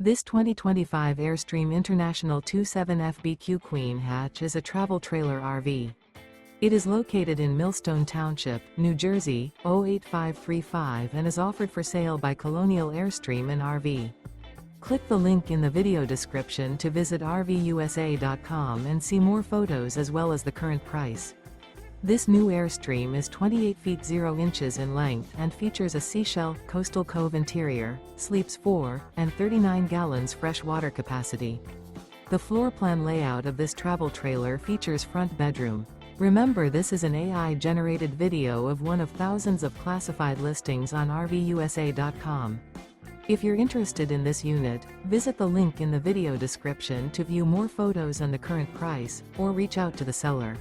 This 2025 Airstream International 27FBQ Queen Hatch is a travel trailer RV. It is located in Millstone Township, New Jersey, 08535 and is offered for sale by Colonial Airstream RV. Click the link in the video description to visit RVUSA.com and see more photos as well as the current price. This new Airstream is 28 feet 0 inches in length and features a Seashell, coastal cove interior, sleeps 4, and 39 gallons fresh water capacity. The floor plan layout of this travel trailer features front bedroom. Remember, this is an AI-generated video of one of thousands of classified listings on RVUSA.com. If you're interested in this unit, visit the link in the video description to view more photos and the current price, or reach out to the seller.